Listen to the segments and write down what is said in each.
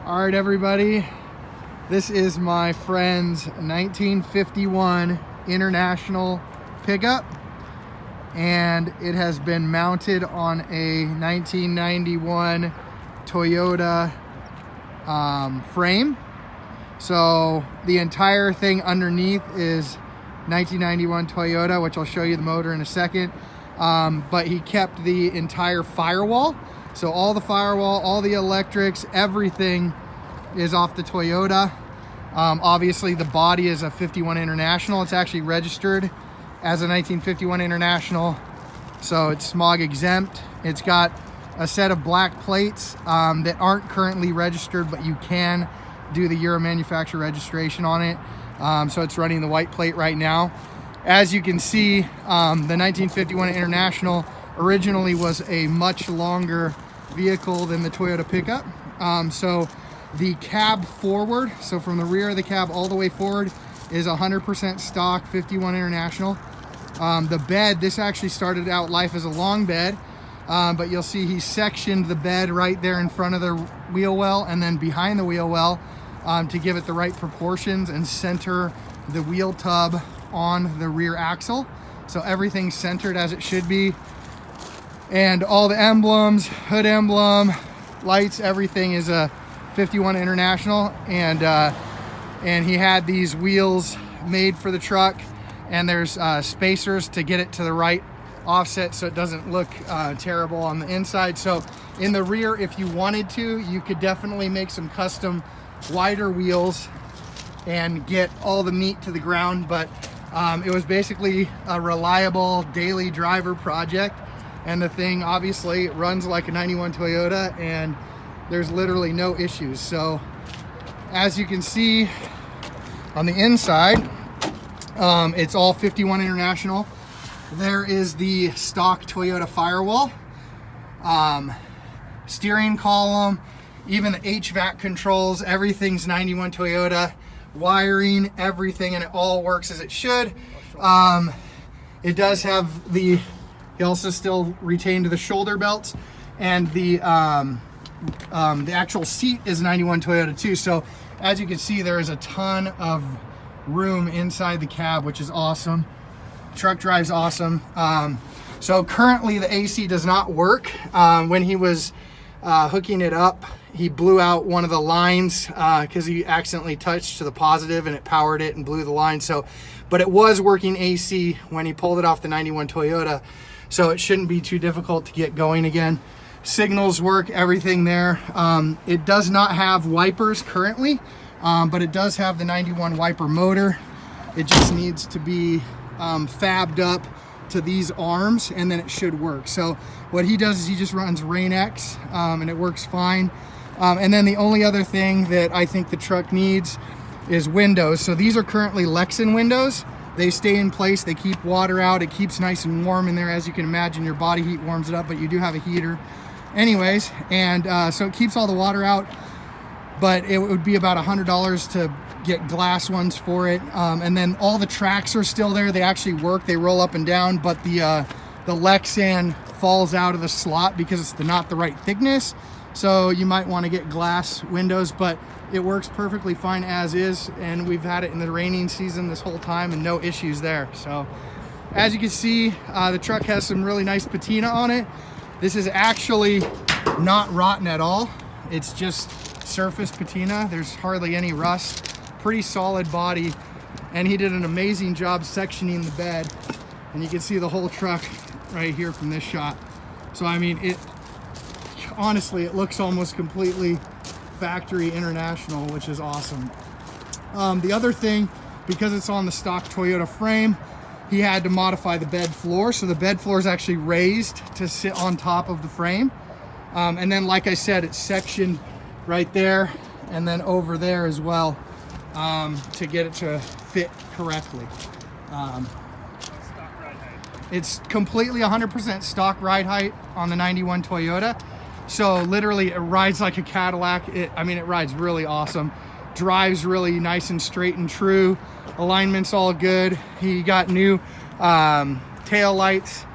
All right, everybody, this is my friend's 1951 International pickup, and it has been mounted on a 1991 Toyota frame. So the entire thing underneath is 1991 Toyota, which I'll show you the motor in a second. But he kept the entire firewall. So all the firewall, all the electrics, everything is off the Toyota. Obviously the body is a 51 International. It's actually registered as a 1951 International. So it's smog exempt. It's got a set of black plates that aren't currently registered, but you can do the year of manufacturer registration on it. So it's running the white plate right now. As you can see, the 1951 International originally was a much longer vehicle than the Toyota pickup. So the cab forward, so from the rear of the cab all the way forward, is 100% stock 51 International. The bed, this actually started out life as a long bed, but you'll see he sectioned the bed right there in front of the wheel well and then behind the wheel well to give it the right proportions and center the wheel tub on the rear axle. So everything's centered as it should be. And all the emblems, hood emblem, lights, everything is a 51 International. And he had these wheels made for the truck, and there's spacers to get it to the right offset so it doesn't look terrible on the inside. So in the rear, if you wanted to, you could definitely make some custom wider wheels and get all the meat to the ground, but it was basically a reliable daily driver project, and the thing obviously runs like a 91 Toyota and there's literally no issues. So as you can see on the inside, it's all 51 International. There is the stock Toyota firewall, steering column, even the HVAC controls, everything's 91 Toyota, wiring, everything, and it all works as it should. It does have the, he also still retained the shoulder belts, and the actual seat is 91 Toyota too. So as you can see, there is a ton of room inside the cab, which is awesome. Truck drives awesome. So currently the AC does not work. When he was hooking it up, he blew out one of the lines because he accidentally touched to the positive and it powered it and blew the line. So, but it was working AC when he pulled it off the 91 Toyota, so it shouldn't be too difficult to get going again. Signals work, everything there. It does not have wipers currently, but it does have the 91 wiper motor. It just needs to be fabbed up to these arms, and then it should work. So what he does is he just runs Rain-X, and it works fine. And then the only other thing that I think the truck needs is windows. So these are currently Lexan windows. They stay in place, they keep water out, it keeps nice and warm in there. As you can imagine, your body heat warms it up, but you do have a heater anyways. And so it keeps all the water out, but it would be about $100 to get glass ones for it. And then all the tracks are still there. They actually work, they roll up and down, but the Lexan falls out of the slot because it's not the right thickness. So you might want to get glass windows, but it works perfectly fine as is. And we've had it in the raining season this whole time and no issues there. So as you can see, the truck has some really nice patina on it. This is actually not rotten at all. It's just surface patina. There's hardly any rust. Pretty solid body, and he did an amazing job sectioning the bed, and you can see the whole truck right here from this shot. So I mean, it honestly, it looks almost completely factory International, which is awesome. The other thing, because it's on the stock Toyota frame, he had to modify the bed floor. So the bed floor is actually raised to sit on top of the frame, and then like I said, it's sectioned right there and then over there as well, to get it to fit correctly. It's completely 100% stock ride height on the 91 Toyota. So literally it rides like a Cadillac. I mean, it rides really awesome. Drives really nice and straight and true. Alignment's all good. He got new tail lights,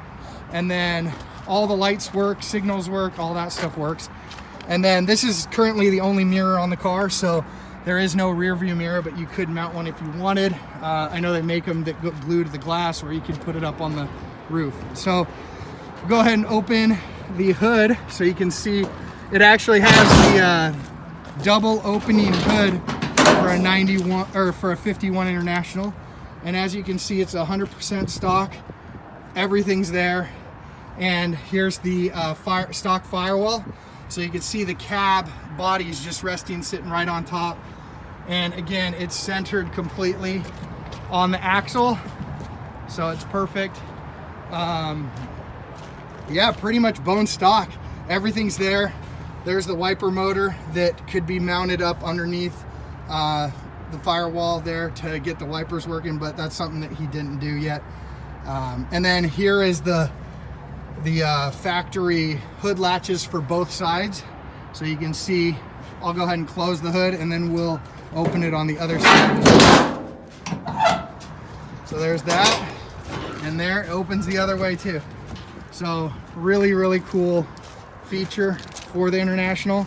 and then all the lights work, signals work, all that stuff works. And then this is currently the only mirror on the car, so there is no rear view mirror, but you could mount one if you wanted. I know they make them that go glued to the glass, or you can put it up on the roof. So go ahead and open the hood so you can see it actually has the double opening hood for a 91 or for a 51 International. And as you can see, it's 100% stock. Everything's there. And here's the stock firewall. So you can see the cab body is just resting, sitting right on top. And again, it's centered completely on the axle. So it's perfect. Yeah, pretty much bone stock. Everything's there. There's the wiper motor that could be mounted up underneath the firewall there to get the wipers working, but that's something that he didn't do yet. And then here is the factory hood latches for both sides. So you can see, I'll go ahead and close the hood and then we'll open it on the other side. So there's that, and there it opens the other way too. So really, really cool feature for the International.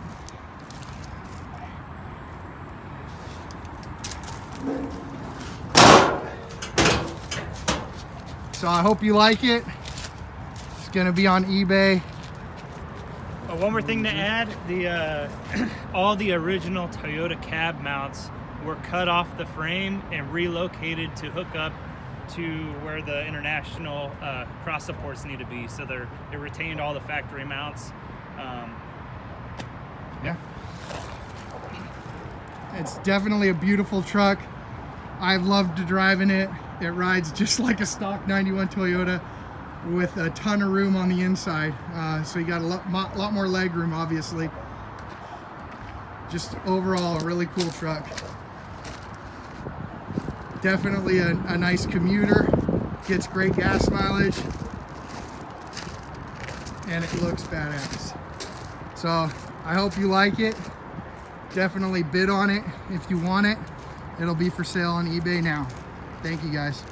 So I hope you like it. It's gonna be on eBay. One more thing to add, the all the original Toyota cab mounts were cut off the frame and relocated to hook up to where the International cross supports need to be. So they retained all the factory mounts. Yeah. It's definitely a beautiful truck. I've loved driving it. It rides just like a stock 91 Toyota with a ton of room on the inside. So you got a lot more leg room, obviously. Just overall, a really cool truck. Definitely a nice commuter. Gets great gas mileage. And it looks badass. So I hope you like it. Definitely bid on it if you want it. It'll be for sale on eBay now. Thank you guys.